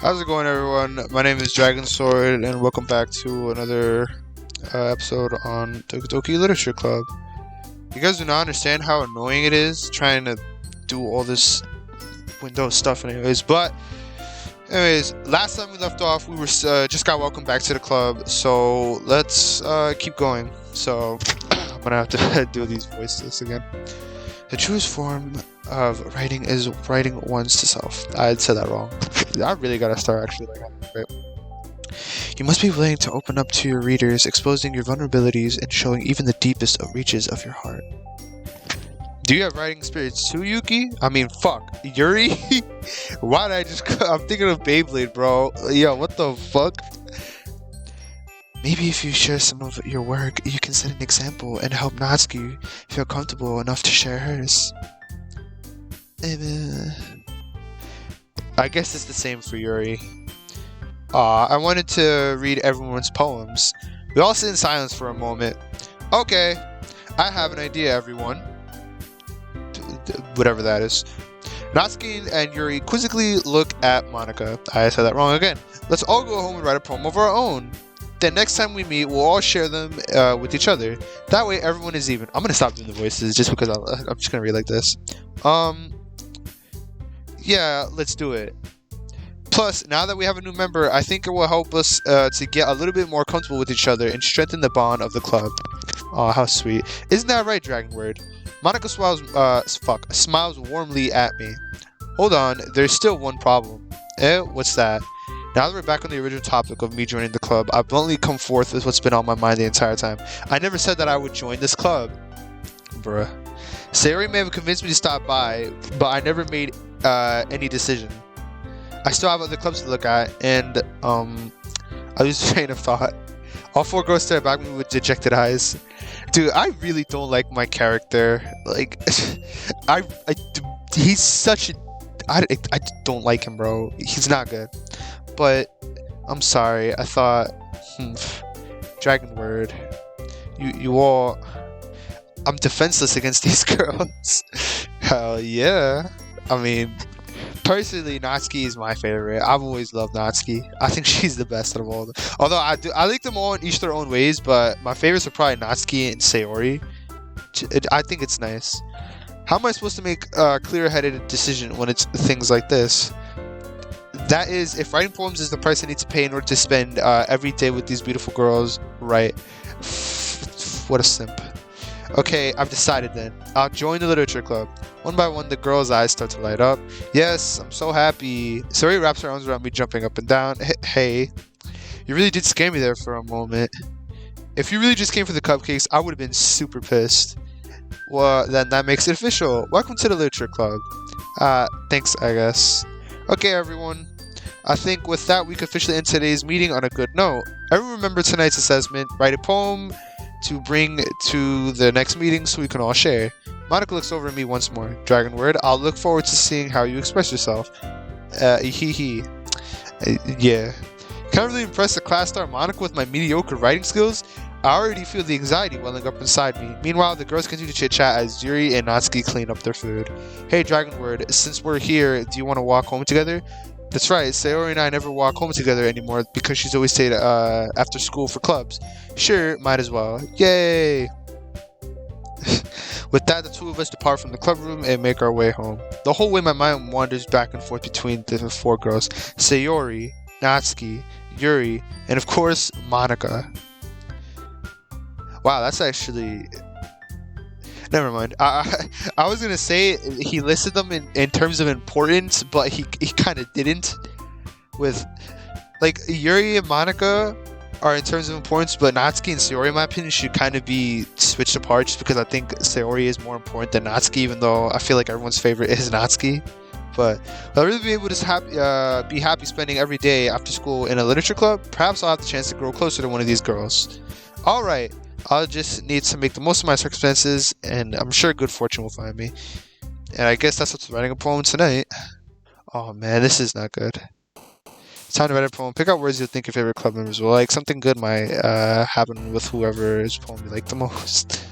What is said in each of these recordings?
How's it going, everyone? My name is Dragon Sword, and welcome back to another episode on Doki Literature Club. You guys do not understand how annoying it is trying to do all this Windows stuff, anyways. But, last time we left off, we were just got welcomed back to the club, so let's keep going. So, I'm gonna have to do these voices again. The truest form of writing is writing one's to self. I said that wrong. I really gotta start actually like right. You must be willing to open up to your readers, exposing your vulnerabilities and showing even the deepest of reaches of your heart. Do you have writing spirits too, Yuki? I mean, fuck. Yuri? Why did I just... I'm thinking of Beyblade, bro. Yo, what the fuck? Maybe if you share some of your work, you can set an example and help Natsuki feel comfortable enough to share hers. I guess it's the same for Yuri. I wanted to read everyone's poems. We all sit in silence for a moment. Okay, I have an idea, everyone. Whatever that is. Natsuki and Yuri quizzically look at Monica. I said that wrong again. Let's all go home and write a poem of our own. Then next time we meet, we'll all share them with each other. That way, everyone is even. I'm gonna stop doing the voices just because I'm just gonna read like this. Yeah, let's do it. Plus, now that we have a new member, I think it will help us to get a little bit more comfortable with each other and strengthen the bond of the club. Aw, how sweet. Isn't that right, Dragon Word? Monica smiles warmly at me. Hold on, there's still one problem. What's that? Now that we're back on the original topic of me joining the club, I've bluntly come forth with what's been on my mind the entire time. I never said that I would join this club. Bruh. Sayori may have convinced me to stop by, but I never made any decision. I still have other clubs to look at, and I lose train of thought. All four girls stare back at me with dejected eyes. Dude, I really don't like my character. Like, he's such a... I don't like him, bro. He's not good. But, I'm sorry. I thought... Dragon Word. You all... I'm defenseless against these girls. Hell yeah. I mean... Personally, Natsuki is my favorite. I've always loved Natsuki. I think she's the best out of all of them. Although I like them all in each their own ways, but my favorites are probably Natsuki and Sayori. I think it's nice. How am I supposed to make a clear-headed decision when it's things like this? That is, if writing poems is the price I need to pay in order to spend every day with these beautiful girls, right? What a simp. Okay, I've decided then. I'll join the literature club. One by one, the girl's eyes start to light up. Yes, I'm so happy. Sayori wraps her arms around me, jumping up and down. Hey, you really did scare me there for a moment. If you really just came for the cupcakes, I would have been super pissed. Well, then that makes it official. Welcome to the literature club. Thanks, I guess. Okay, everyone. I think with that, we can officially end today's meeting on a good note. Everyone remember tonight's assessment. Write a poem to bring to the next meeting so we can all share. Monica looks over at me once more. Dragon Word, I'll look forward to seeing how you express yourself. Yeah. Can I really impress the class star Monica with my mediocre writing skills? I already feel the anxiety welling up inside me. Meanwhile, the girls continue to chit-chat as Yuri and Natsuki clean up their food. Hey, Dragon Word, since we're here, do you want to walk home together? That's right, Sayori and I never walk home together anymore because she's always stayed after school for clubs. Sure, might as well. Yay! With that, the two of us depart from the club room and make our way home. The whole way my mind wanders back and forth between the four girls. Sayori, Natsuki, Yuri, and of course, Monica. Wow, that's actually... Never mind. I was gonna say he listed them in terms of importance, but he kind of didn't. With like Yuri and Monica are in terms of importance, but Natsuki and Sayori, in my opinion, should kind of be switched apart, just because I think Sayori is more important than Natsuki, even though I feel like everyone's favorite is Natsuki. But I'll really be able to be happy spending every day after school in a literature club. Perhaps I'll have the chance to grow closer to one of these girls. All right. I'll just need to make the most of my circumstances, and I'm sure good fortune will find me. And I guess that's what's writing a poem tonight. Oh man, this is not good. It's time to write a poem. Pick out words you think your favorite club members will like. Something good might happen with whoever's poem you like the most.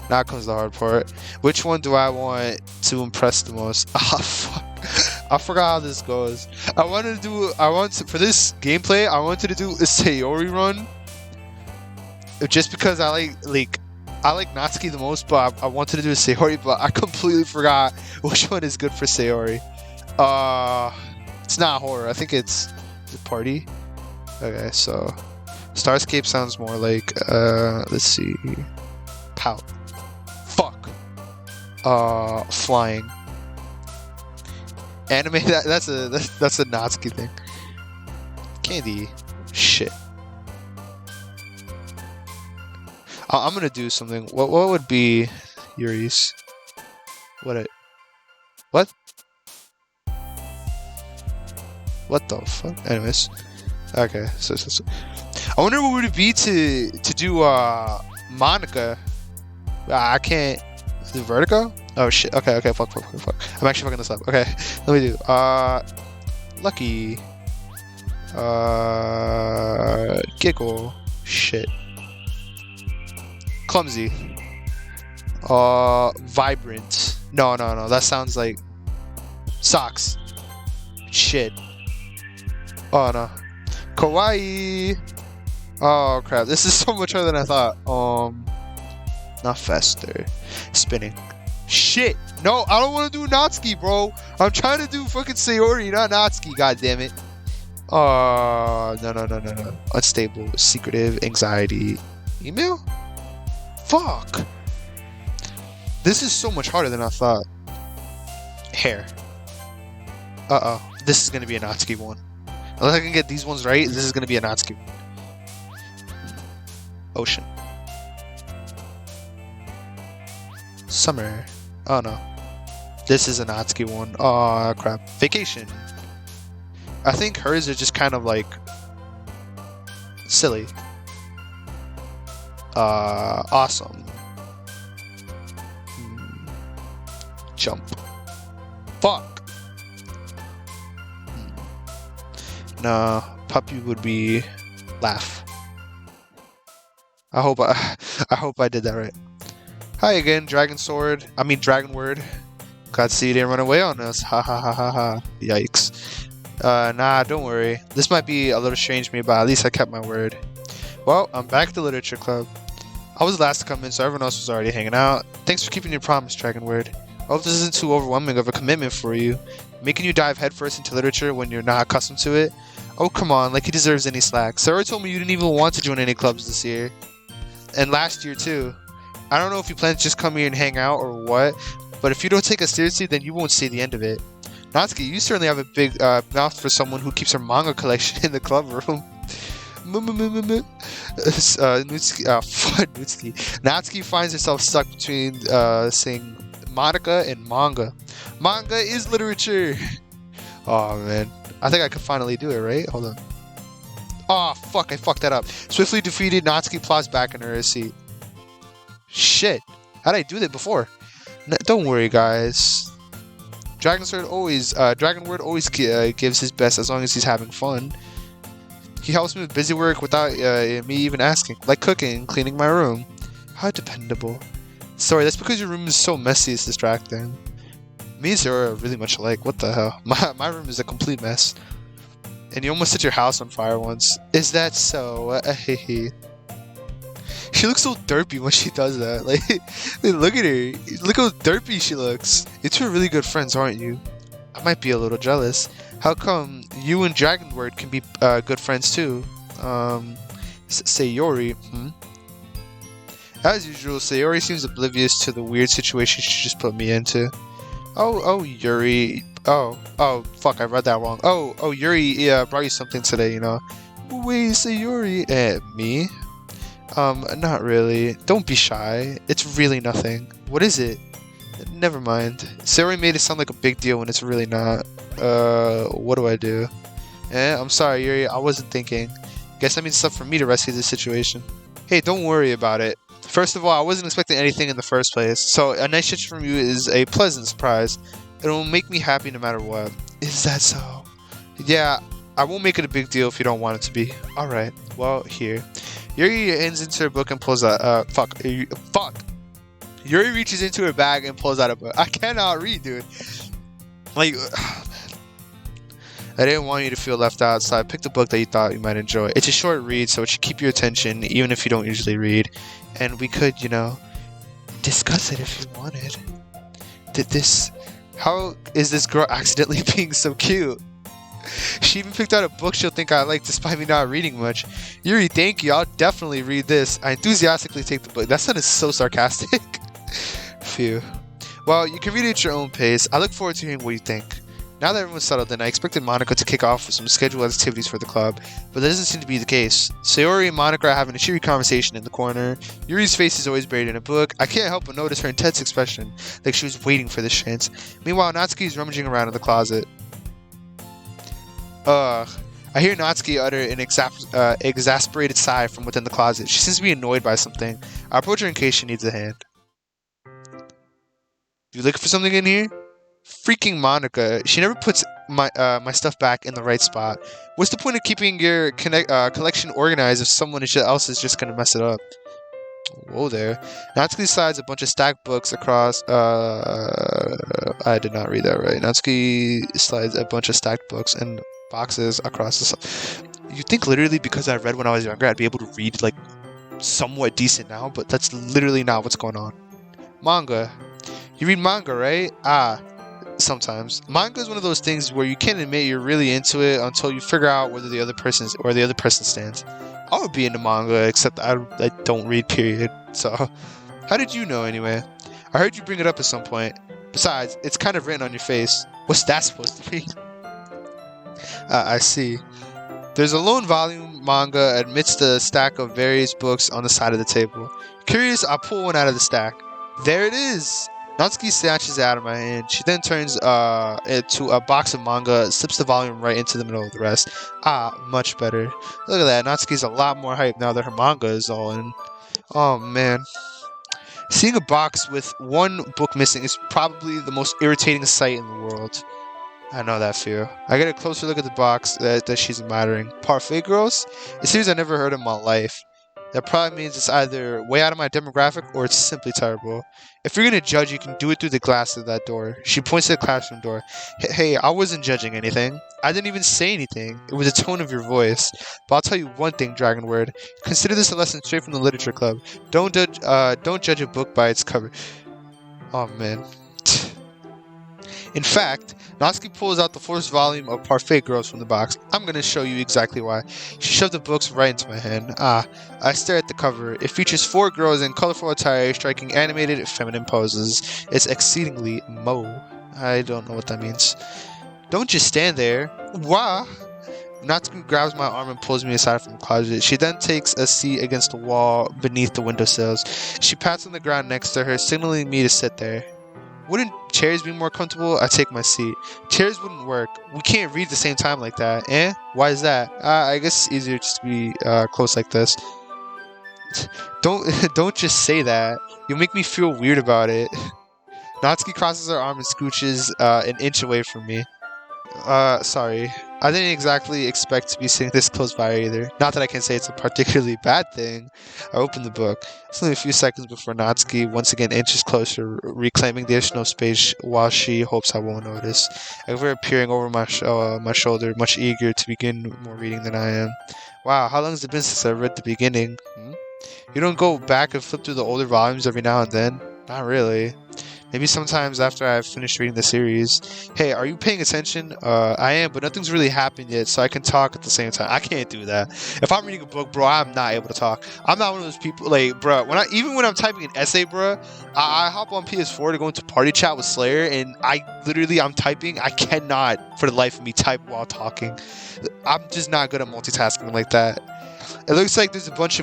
Now comes the hard part. Which one do I want to impress the most? Ah, fuck. I forgot how this goes. For this gameplay, I wanted to do a Sayori run. Just because I like Natsuki the most, but I wanted to do a Sayori, but I completely forgot which one is good for Sayori. It's not horror. I think it's the party. Okay, so Starscape sounds more like let's see. Pout. Fuck. Flying. Anime. That's a Natsuki thing. Candy. Shit. I'm gonna do something. What would be Yuri's? What? What the fuck? Anyways. Okay. So. I wonder what would it be to do Monica. I can't do Vertigo? Oh shit. Okay, fuck. I'm actually fucking this up. Okay. Let me do Lucky. Giggle. Shit. Clumsy. Vibrant. No. That sounds like socks. Shit. Oh no. Kawaii. Oh crap. This is so much harder than I thought. Not faster. Spinning. Shit. No, I don't want to do Natsuki, bro. I'm trying to do fucking Sayori, not Natsuki. God damn it. No. Unstable. Secretive. Anxiety. Email? Fuck. This is so much harder than I thought. Hair. Uh-oh. This is going to be a Natsuki one. Unless I can get these ones right, this is going to be a Natsuki one. Ocean. Summer. Oh no. This is a Natsuki one. Oh crap. Vacation. I think hers are just kind of like silly. Awesome. Jump. Fuck. No, puppy would be laugh. I hope I did that right. Hi again, Dragon Word. Glad to see you didn't run away on us. Ha ha ha ha ha. Yikes. Nah, don't worry. This might be a little strange to me, but at least I kept my word. Well, I'm back at the literature club. I was the last to come in, so everyone else was already hanging out. Thanks for keeping your promise, Dragon Word. I hope this isn't too overwhelming of a commitment for you. Making you dive headfirst into literature when you're not accustomed to it? Oh, come on, like he deserves any slack. Sarah told me you didn't even want to join any clubs this year. And last year, too. I don't know if you plan to just come here and hang out or what, but if you don't take us seriously, then you won't see the end of it. Natsuki, you certainly have a big mouth for someone who keeps her manga collection in the club room. Natsuki finds herself stuck between saying Monica and manga. Manga is literature. Oh man, I think I could finally do it, right? Hold on. Oh fuck, I fucked that up. Swiftly defeated, Natsuki plows back in her seat. Shit, how did I do that before? Don't worry, guys. Dragon Word always gives his best as long as he's having fun. He helps me with busy work without me even asking, like cooking and cleaning my room. How dependable. Sorry, that's because your room is so messy, it's distracting. Me and Sarah are really much alike. What the hell? My room is a complete mess. And you almost set your house on fire once. Is that so? She looks so derpy when she does that. Like, look at her. Look how derpy she looks. You two are really good friends, aren't you? I might be a little jealous. How come you and Dragon Word can be good friends too? Sayori. As usual, Sayori seems oblivious to the weird situation she just put me into. Oh, Yuri. Oh, fuck, I read that wrong. Oh, Yuri brought you something today, you know. Wait, Sayori. Me? Not really. Don't be shy. It's really nothing. What is it? Never mind. Sayori made it sound like a big deal when it's really not. What do I do? I'm sorry, Yuri. I wasn't thinking. Guess that means stuff for me to rescue this situation. Hey, don't worry about it. First of all, I wasn't expecting anything in the first place, so a nice gesture from you is a pleasant surprise. It'll make me happy no matter what. Is that so? Yeah, I won't make it a big deal if you don't want it to be. Alright, well, here. Yuri hands into her book and pulls out, fuck. Yuri reaches into her bag and pulls out a book. I cannot read, dude. Like, I didn't want you to feel left out, so I picked a book that you thought you might enjoy. It's a short read, so it should keep your attention, even if you don't usually read. And we could, discuss it if you wanted. How is this girl accidentally being so cute? She even picked out a book she'll think I like despite me not reading much. Yuri, thank you. I'll definitely read this. I enthusiastically take the book. That sounded so sarcastic. Phew. Well, you can read it at your own pace. I look forward to hearing what you think. Now that everyone's settled in, I expected Monica to kick off with some scheduled activities for the club, but that doesn't seem to be the case. Sayori and Monica are having a cheery conversation in the corner. Yuri's face is always buried in a book. I can't help but notice her intense expression, like she was waiting for this chance. Meanwhile, Natsuki is rummaging around in the closet. I hear Natsuki utter an exasperated sigh from within the closet. She seems to be annoyed by something. I approach her in case she needs a hand. You looking for something in here? Freaking Monica. She never puts my stuff back in the right spot. What's the point of keeping your collection organized if someone else is just going to mess it up? Whoa there. Natsuki slides a bunch of stacked books across... I did not read that right. Natsuki slides a bunch of stacked books and boxes across the... You think literally because I read when I was younger I'd be able to read, like, somewhat decent now, but that's literally not what's going on. Manga. You read manga, right? Sometimes. Manga is one of those things where you can't admit you're really into it until you figure out whether the other person stands. I would be into manga, except I don't read, period. So, how did you know anyway? I heard you bring it up at some point. Besides, it's kind of written on your face. What's that supposed to be? I see. There's a lone volume manga amidst a stack of various books on the side of the table. Curious, I pull one out of the stack. There it is! Natsuki snatches it out of my hand. She then turns it to a box of manga, slips the volume right into the middle of the rest. Much better. Look at that. Natsuki's a lot more hyped now that her manga is all in. Oh, man. Seeing a box with one book missing is probably the most irritating sight in the world. I know that fear. I get a closer look at the box that she's admiring. Parfait Girls? A series I never heard in my life. That probably means it's either way out of my demographic or it's simply terrible. If you're gonna judge, you can do it through the glass of that door. She points to the classroom door. Hey, I wasn't judging anything. I didn't even say anything. It was the tone of your voice. But I'll tell you one thing, Dragon Word. Consider this a lesson straight from the literature club. Don't judge a book by its cover. Oh man. In fact, Natsuki pulls out the first volume of Parfait Girls from the box. I'm going to show you exactly why. She shoved the books right into my hand. I stare at the cover. It features 4 girls in colorful attire striking animated feminine poses. It's exceedingly mo. I don't know what that means. Don't just stand there. Why? Natsuki grabs my arm and pulls me aside from the closet. She then takes a seat against the wall beneath the windowsills. She pats on the ground next to her, signaling me to sit there. Wouldn't chairs be more comfortable? I take my seat. Chairs wouldn't work. We can't read at the same time like that. Why is that? I guess it's easier just to be close like this. Don't just say that. You'll make me feel weird about it. Natsuki crosses her arm and scooches an inch away from me. Sorry. I didn't exactly expect to be sitting this close by either. Not that I can say it's a particularly bad thing. I opened the book. It's only a few seconds before Natsuki once again inches closer, reclaiming the additional space while she hopes I won't notice. I have her peering over my shoulder, much eager to begin more reading than I am. Wow, how long has it been since I read the beginning? You don't go back and flip through the older volumes every now and then? Not really. Maybe sometimes after I've finished reading the series. Hey, are you paying attention? I am, but nothing's really happened yet, so I can talk at the same time. I can't do that. If I'm reading a book, bro, I'm not able to talk. I'm not one of those people, like, bro, even when I'm typing an essay, bro, I hop on PS4 to go into party chat with Slayer, and I'm typing. I cannot, for the life of me, type while talking. I'm just not good at multitasking like that. It looks like there's a bunch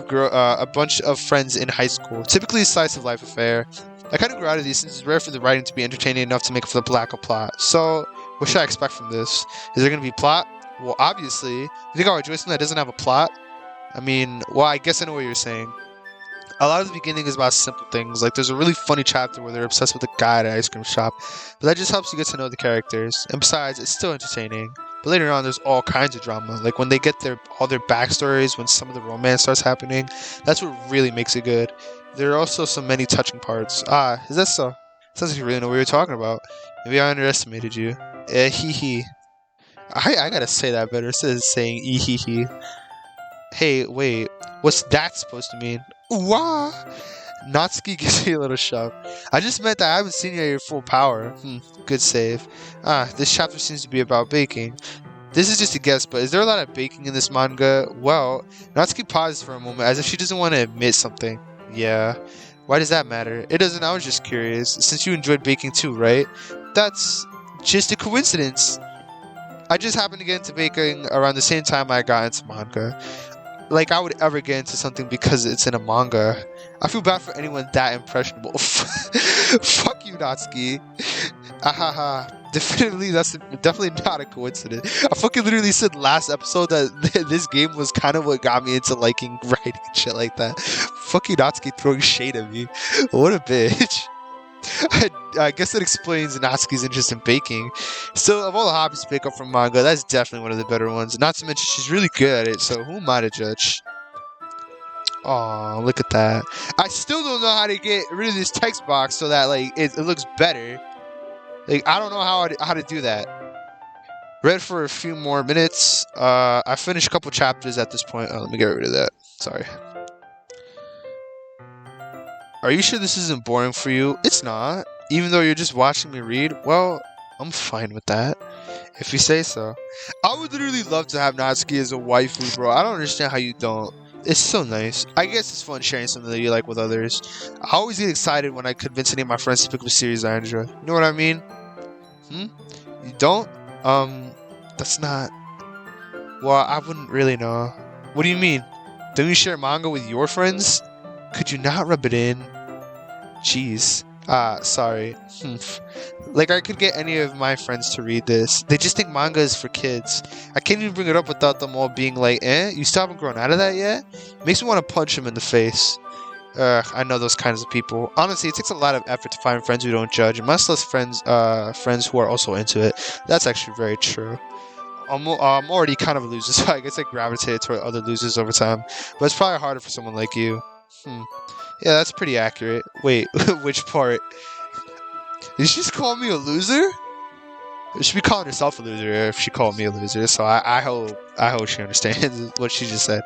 of friends in high school. Typically a slice of life affair. I kind of grew out of these since it's rare for the writing to be entertaining enough to make for the lack of plot. So, what should I expect from this? Is there going to be plot? Well, obviously. You think I'll rejoice when that doesn't have a plot? I mean, well, I guess I know what you're saying. A lot of the beginning is about simple things. Like, there's a really funny chapter where they're obsessed with a guy at an ice cream shop. But that just helps you get to know the characters. And besides, it's still entertaining. But later on, there's all kinds of drama. Like, when they get all their backstories, when some of the romance starts happening, that's what really makes it good. There are also so many touching parts. Is that so? Sounds like you really know what you're talking about. Maybe I underestimated you. Hee hee. I gotta say that better. Instead of saying ee. Hey, wait. What's that supposed to mean? Wah! Natsuki gives me a little shove. I just meant that I haven't seen you at your full power. Good save. This chapter seems to be about baking. This is just a guess, but is there a lot of baking in this manga? Well, Natsuki pauses for a moment as if she doesn't want to admit something. Yeah. Why does that matter? It doesn't, I was just curious. Since you enjoyed baking too, right? That's just a coincidence. I just happened to get into baking around the same time I got into manga. Like I would ever get into something because it's in a manga. I feel bad for anyone that impressionable. Fuck you, Natsuki. Ahaha. That's definitely not a coincidence. I fucking literally said last episode that this game was kind of what got me into liking writing and shit like that. Fucking Natsuki throwing shade at me. What a bitch. I guess that explains Natsuki's interest in baking. So, of all the hobbies to pick up from manga, that's definitely one of the better ones. Not to mention, she's really good at it, so who am I to judge? Aw, look at that. I still don't know how to get rid of this text box so that, like, it looks better. Like, I don't know how to do that. Read for a few more minutes. I finished a couple chapters at this point. Oh, let me get rid of that. Sorry. Are you sure this isn't boring for you? It's not. Even though you're just watching me read, well, I'm fine with that. If you say so. I would literally love to have Natsuki as a waifu, bro. I don't understand how you don't. It's so nice. I guess it's fun sharing something that you like with others. I always get excited when I convince any of my friends to pick up a series I enjoy. You know what I mean? You don't? That's not... Well, I wouldn't really know. What do you mean? Don't you share manga with your friends? Could you not rub it in? Jeez. Sorry. Like, I could get any of my friends to read this. They just think manga is for kids. I can't even bring it up without them all being like, you still haven't grown out of that yet? Makes me want to punch them in the face. I know those kinds of people. Honestly, it takes a lot of effort to find friends who don't judge, and much less friends who are also into it. That's actually very true. I'm already kind of a loser, so I guess I gravitated toward other losers over time. But it's probably harder for someone like you. Yeah, that's pretty accurate. Wait, which part? Did she just call me a loser? She be calling herself a loser if she called me a loser. So I hope she understands what she just said.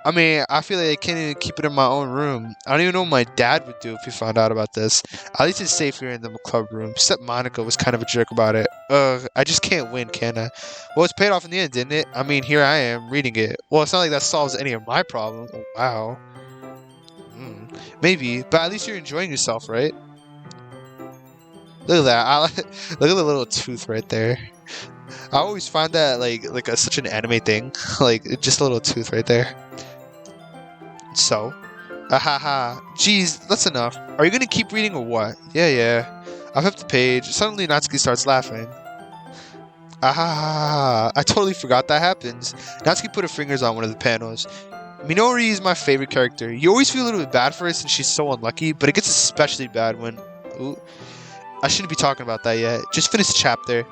I mean, I feel like I can't even keep it in my own room. I don't even know what my dad would do if he found out about this. At least it's safe here in the club room. Except Monica was kind of a jerk about it. I just can't win, can I? Well, it's paid off in the end, didn't it? I mean, here I am, reading it. Well, it's not like that solves any of my problems. Oh, wow. Maybe, but at least you're enjoying yourself, right? Look at that. Look at the little tooth right there. I always find that such an anime thing. Like, just a little tooth right there. So, ahaha. Jeez, that's enough. Are you gonna keep reading or what? Yeah. I flipped the page. Suddenly, Natsuki starts laughing. Ahaha. I totally forgot that happens. Natsuki put her fingers on one of the panels. Minori is my favorite character. You always feel a little bit bad for her since she's so unlucky, but it gets especially bad when... Ooh. I shouldn't be talking about that yet. Just finish the chapter.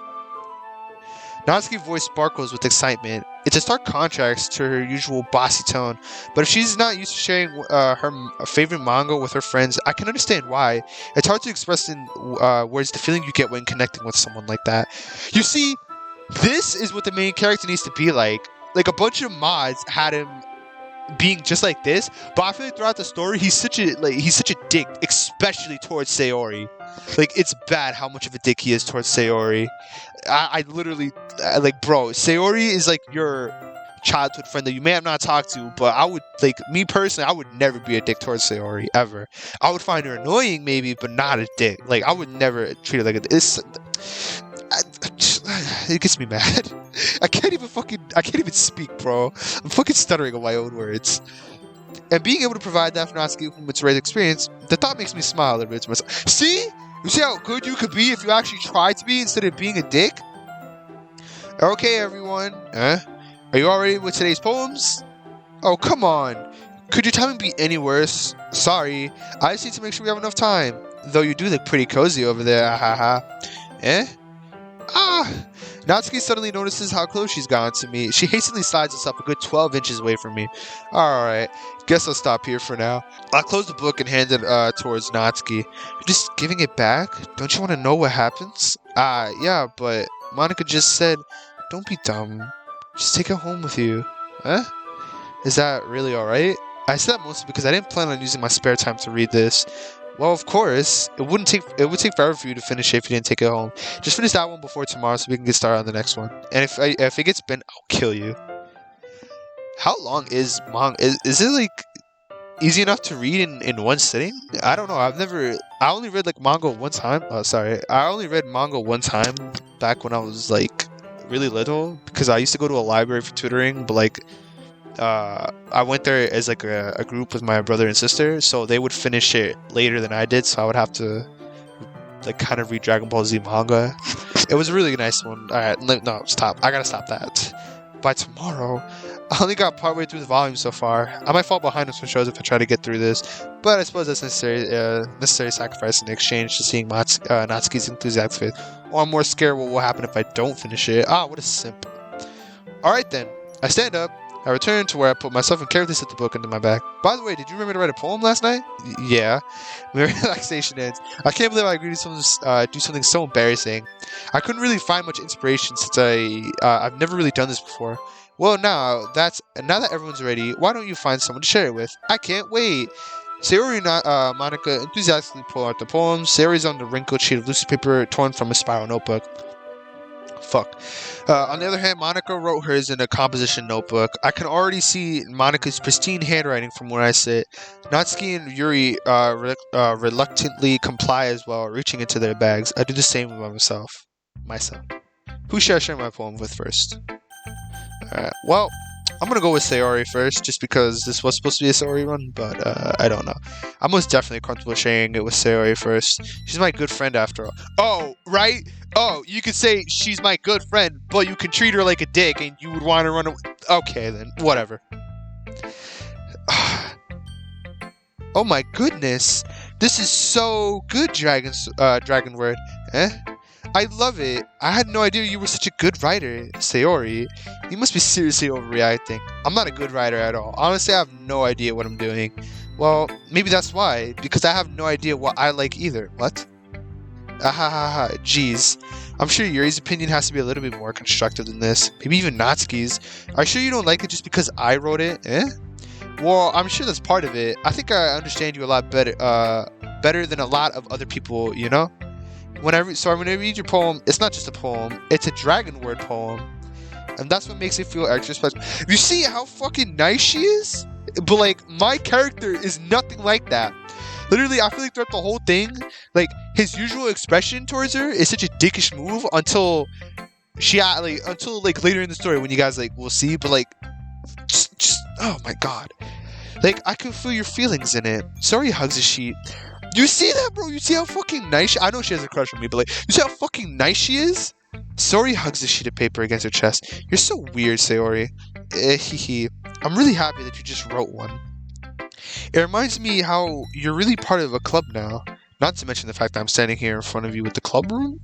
Natsuki's voice sparkles with excitement. It's a stark contrast to her usual bossy tone, but if she's not used to sharing her favorite manga with her friends, I can understand why. It's hard to express in words the feeling you get when connecting with someone like that. You see, this is what the main character needs to be like. Like, a bunch of mods had him being just like this, but I feel like throughout the story he's such a dick, especially towards Sayori. Like, it's bad how much of a dick he is towards Sayori. I literally bro, Sayori is like your childhood friend that you may have not talked to, but I would, me personally, I would never be a dick towards Sayori ever. I would find her annoying maybe, but not a dick. Like, I would never treat her like a dick. It gets me mad. I can't even speak, bro. I'm fucking stuttering on my own words. And being able to provide that for Natsuki from its right experience, the thought makes me smile a little bit to myself. See? You see how good you could be if you actually tried to be instead of being a dick? Okay, everyone. Are you all ready with today's poems? Oh, come on. Could your timing be any worse? Sorry. I just need to make sure we have enough time. Though you do look pretty cozy over there. Ahaha. Natsuki suddenly notices how close she's gotten to me. She hastily slides herself a good 12 inches away from me. Alright, guess I'll stop here for now. I close the book and hand it towards Natsuki. You're just giving it back? Don't you want to know what happens? Yeah, but Monica just said, don't be dumb. Just take it home with you. Huh? Is that really alright? I said that mostly because I didn't plan on using my spare time to read this. Well, of course, it would take forever for you to finish it if you didn't take it home. Just finish that one before tomorrow so we can get started on the next one. And if it gets bent, I'll kill you. How long is manga? Is it like easy enough to read in one sitting? I don't know. I only read like manga one time. Oh, sorry. I only read manga one time back when I was like really little because I used to go to a library for tutoring, but like I went there as like a group with my brother and sister, so they would finish it later than I did, so I would have to like kind of read Dragon Ball Z manga. It was a really nice one. Alright, no, stop. I gotta stop that. By tomorrow, I only got partway through the volume so far. I might fall behind on some shows if I try to get through this, but I suppose that's necessary sacrifice in exchange to seeing Natsuki's enthusiastic faith. Or I'm more scared what will happen if I don't finish it. Ah, what a simp. Alright then, I stand up. I return to where I put myself and carefully set the book into my bag. By the way, did you remember to write a poem last night? Yeah. When relaxation ends. I can't believe I agreed to do something so embarrassing. I couldn't really find much inspiration since I've never really done this before. Well, now that everyone's ready, why don't you find someone to share it with? I can't wait. Sayori and Monica enthusiastically pull out the poem. Sayori's on the wrinkled sheet of loose paper torn from a spiral notebook. Fuck. On the other hand, Monica wrote hers in a composition notebook. I can already see Monica's pristine handwriting from where I sit. Natsuki and Yuri reluctantly comply as well, reaching into their bags. I do the same with myself. Who should I share my poem with first? Alright, well, I'm gonna go with Sayori first, just because this was supposed to be a Sayori run, but I don't know. I'm most definitely comfortable sharing it with Sayori first. She's my good friend after all. Oh, right? Oh, you could say she's my good friend, but you can treat her like a dick and you would want to run away. Okay then, whatever. Oh my goodness. This is so good, Dragon Word. I love it. I had no idea you were such a good writer, Sayori. You must be seriously overreacting. I'm not a good writer at all. Honestly, I have no idea what I'm doing. Well, maybe that's why, because I have no idea what I like either. What? Ahahaha, jeez. I'm sure Yuri's opinion has to be a little bit more constructive than this. Maybe even Natsuki's. Are you sure you don't like it just because I wrote it? Well, I'm sure that's part of it. I think I understand you a lot better than a lot of other people, you know? When I read your poem, it's not just a poem, it's a Dragon Word poem. And that's what makes it feel extra special. You see how fucking nice she is? But like, my character is nothing like that. Literally, I feel like throughout the whole thing, like, his usual expression towards her is such a dickish move until later in the story when you guys, like, will see, but, like, just oh my god. Like, I can feel your feelings in it. Sorry, hugs the sheet. You see that, bro? You see how fucking nice I know she has a crush on me, but, like, you see how fucking nice she is? Sayori hugs the sheet of paper against her chest. You're so weird, Sayori. I'm really happy that you just wrote one. It reminds me how you're really part of a club now. Not to mention the fact that I'm standing here in front of you with the club room.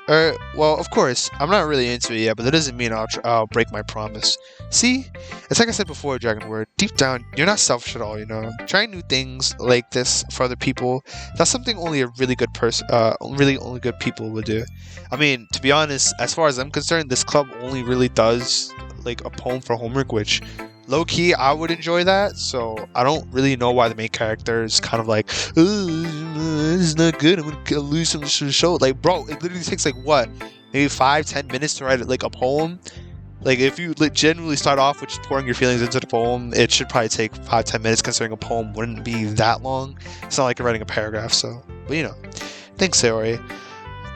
Well, of course, I'm not really into it yet, but that doesn't mean I'll break my promise. See? It's like I said before, Dragon Word. Deep down, you're not selfish at all, you know? Trying new things like this for other people, that's something only a really good person, only good people would do. I mean, to be honest, as far as I'm concerned, this club only really does, like, a poem for homework, which... low-key, I would enjoy that, so I don't really know why the main character is kind of like, this is not good, I'm gonna lose some show. Like, bro, it literally takes, like, what? Maybe 5-10 minutes to write, like, a poem? Like, if you generally start off with just pouring your feelings into the poem, it should probably take 5-10 minutes, considering a poem wouldn't be that long. It's not like you're writing a paragraph, so... But, you know. Thanks, Sayori.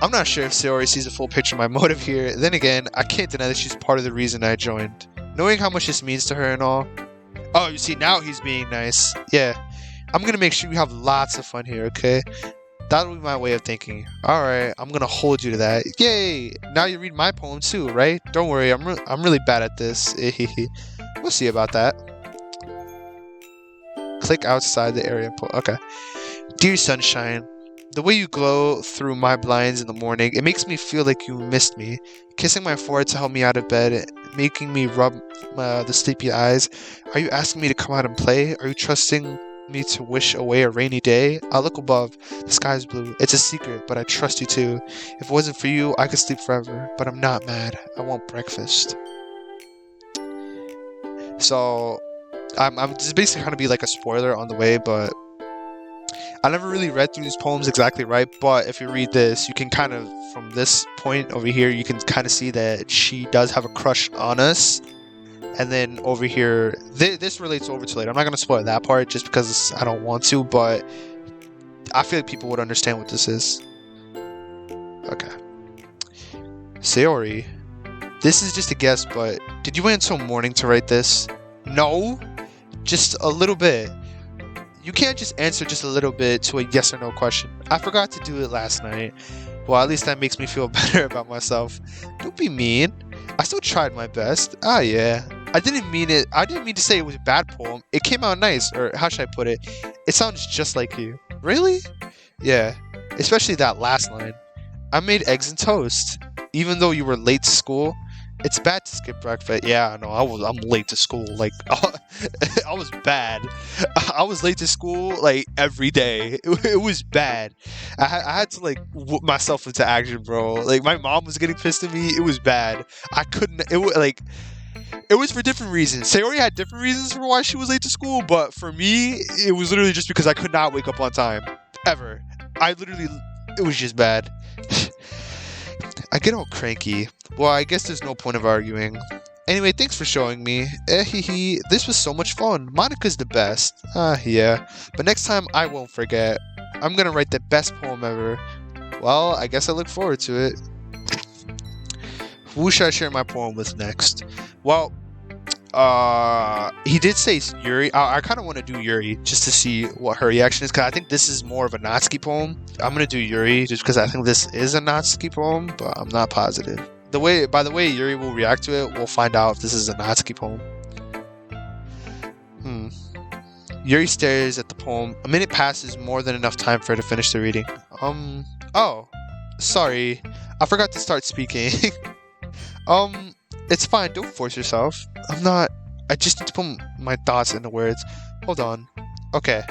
I'm not sure if Sayori sees the full picture of my motive here. Then again, I can't deny that she's part of the reason I joined. Knowing how much this means to her and all. Oh, you see, now he's being nice. Yeah. I'm gonna make sure you have lots of fun here, okay? That'll be my way of thinking. Alright, I'm gonna hold you to that. Yay! Now you read my poem too, right? Don't worry, I'm really bad at this. We'll see about that. Click outside the area. Okay. Dear sunshine, the way you glow through my blinds in the morning, it makes me feel like you missed me. Kissing my forehead to help me out of bed, making me rub the sleepy eyes. Are you asking me to come out and play? Are you trusting me to wish away a rainy day? I look above. The sky's blue. It's a secret, but I trust you too. If it wasn't for you, I could sleep forever. But I'm not mad. I want breakfast. So, I'm just basically trying to be like a spoiler on the way, but I never really read through these poems exactly right. But if you read this, you can kind of, from this point over here, you can kind of see that she does have a crush on us. And then over here, this relates over to later. I'm not going to spoil that part just because I don't want to, but I feel like people would understand what this is. Okay. Sayori. This is just a guess, but did you wait until morning to write this? No. Just a little bit. You can't just answer just a little bit to a yes or no question. I forgot to do it last night. Well, at least that makes me feel better about myself. Don't be mean. I still tried my best. Ah, yeah. I didn't mean it. I didn't mean to say it was a bad poem. It came out nice, or how should I put it? It sounds just like you. Really? Yeah. Especially that last line. I made eggs and toast. Even though you were late to school. It's bad to skip breakfast. Yeah, no, I'm late to school. Like, I was bad. I was late to school, like, every day. It was bad. I had to, like, whoop myself into action, bro. Like, my mom was getting pissed at me. It was bad. I couldn't, it was, like, it was for different reasons. Sayori had different reasons for why she was late to school, but for me, it was literally just because I could not wake up on time. Ever. It was just bad. I get all cranky. Well, I guess there's no point of arguing. Anyway, thanks for showing me. This was so much fun. Monica's the best. Yeah. But next time, I won't forget. I'm gonna write the best poem ever. Well, I guess I look forward to it. Who should I share my poem with next? Well, he did say Yuri. I kind of want to do Yuri just to see what her reaction is, because I think this is more of a Natsuki poem. I'm gonna do Yuri just because I think this is a Natsuki poem, but I'm not positive. By the way Yuri will react to it, we'll find out if this is a Natsuki poem. Yuri stares at the poem. A minute passes, more than enough time for her to finish the reading. Oh, sorry, I forgot to start speaking. It's fine, don't force yourself. I just need to put my thoughts into words. Hold on. Okay.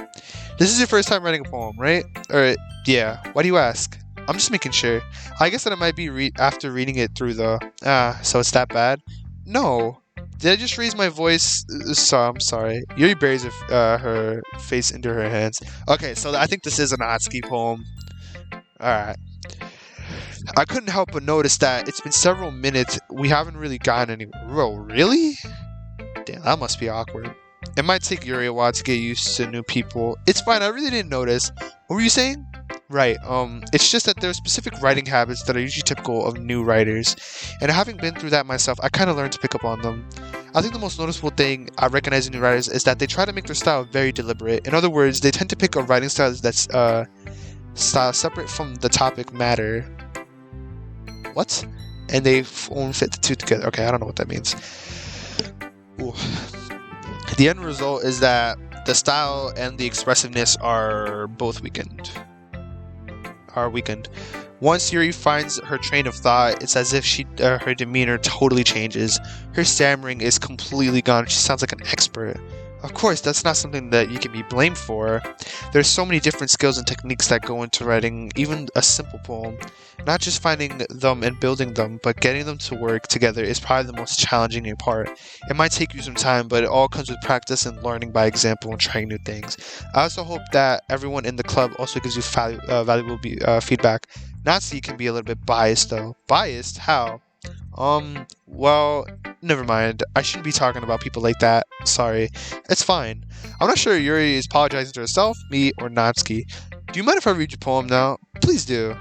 This is your first time writing a poem, right? Or, yeah. Why do you ask? I'm just making sure. I guess that it might be after reading it through though. So it's that bad? No. Did I just raise my voice? I'm sorry. Yuri buries her face into her hands. Okay, so I think this is an Atsuki poem. Alright. I couldn't help but notice that it's been several minutes. We haven't really gotten anywhere. Bro, really? Damn, that must be awkward. It might take Yuri a while to get used to new people. It's fine, I really didn't notice. What were you saying? Right, it's just that there are specific writing habits that are usually typical of new writers. And having been through that myself, I kind of learned to pick up on them. I think the most noticeable thing I recognize in new writers is that they try to make their style very deliberate. In other words, they tend to pick a writing style that's style separate from the topic matter. What? And they won't fit the two together. Okay, I don't know what that means. Ooh. The end result is that the style and the expressiveness are both weakened. Once Yuri finds her train of thought, it's as if her demeanor totally changes. Her stammering is completely gone. She sounds like an expert. Of course, that's not something that you can be blamed for. There's so many different skills and techniques that go into writing even a simple poem. Not just finding them and building them, but getting them to work together is probably the most challenging part. It might take you some time, but it all comes with practice and learning by example and trying new things. I also hope that everyone in the club also gives you valuable feedback. Natsuki can be a little bit biased though. Biased? How? Well, never mind. I shouldn't be talking about people like that. Sorry. It's fine. I'm not sure Yuri is apologizing to herself, me, or Natsuki. Do you mind if I read your poem now? Please do.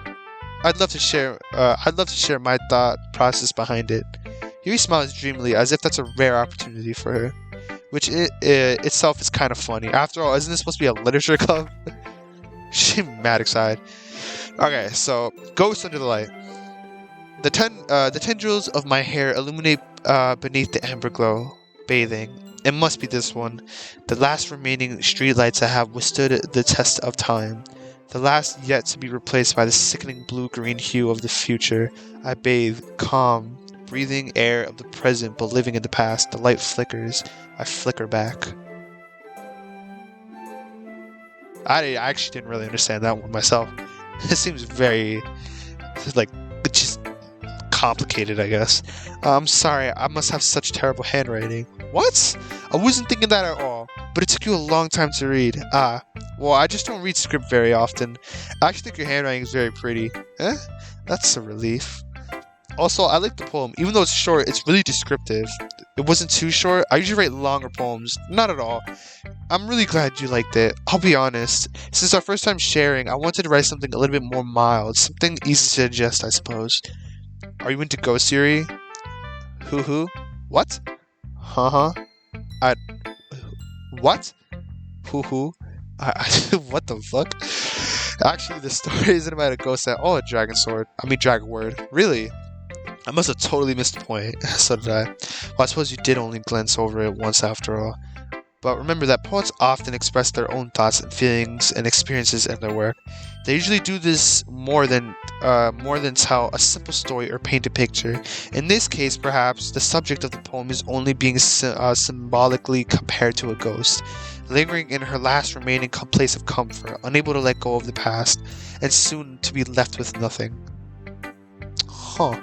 I'd love to share my thought process behind it. Yuri smiles dreamily, as if that's a rare opportunity for her. Which itself is kind of funny. After all, isn't this supposed to be a literature club? She's mad excited. Okay, so Ghost Under the Light. The tendrils of my hair illuminate beneath the amber glow, bathing. It must be this one, the last remaining streetlights that have withstood the test of time. The last yet to be replaced by the sickening blue-green hue of the future. I bathe, calm, breathing air of the present but living in the past. The light flickers. I flicker back. I actually didn't really understand that one myself. It seems very, like, just complicated, I guess. I'm sorry, I must have such terrible handwriting. What? I wasn't thinking that at all, but it took you a long time to read. Ah, well, I just don't read script very often. I actually think your handwriting is very pretty. Eh? That's a relief. Also, I like the poem. Even though it's short, it's really descriptive. It wasn't too short. I usually write longer poems. Not at all. I'm really glad you liked it. I'll be honest. Since our first time sharing, I wanted to write something a little bit more mild. Something easy to digest, I suppose. Are you into ghost theory? Hoo? What? Huh? I... What? Hoo? What the fuck? Actually, the story isn't about a ghost at all, a dragon sword. I mean, dragon word. Really? I must have totally missed the point. So did I. Well, I suppose you did only glance over it once after all. But remember that poets often express their own thoughts and feelings and experiences in their work. They usually do this more than tell a simple story or paint a picture. In this case, perhaps, the subject of the poem is only being symbolically compared to a ghost, lingering in her last remaining place of comfort, unable to let go of the past, and soon to be left with nothing. Huh.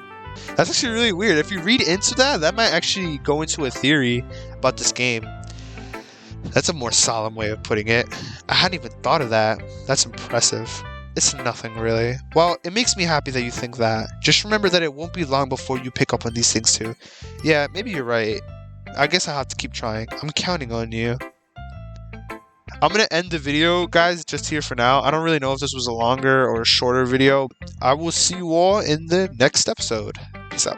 That's actually really weird. If you read into that, that might actually go into a theory about this game. That's a more solemn way of putting it. I hadn't even thought of that. That's impressive. It's nothing, really. Well, it makes me happy that you think that. Just remember that it won't be long before you pick up on these things too. Yeah, maybe you're right. I guess I'll have to keep trying. I'm counting on you. I'm gonna end the video, guys, just here for now. I don't really know if this was a longer or a shorter video. I will see you all in the next episode. Peace out.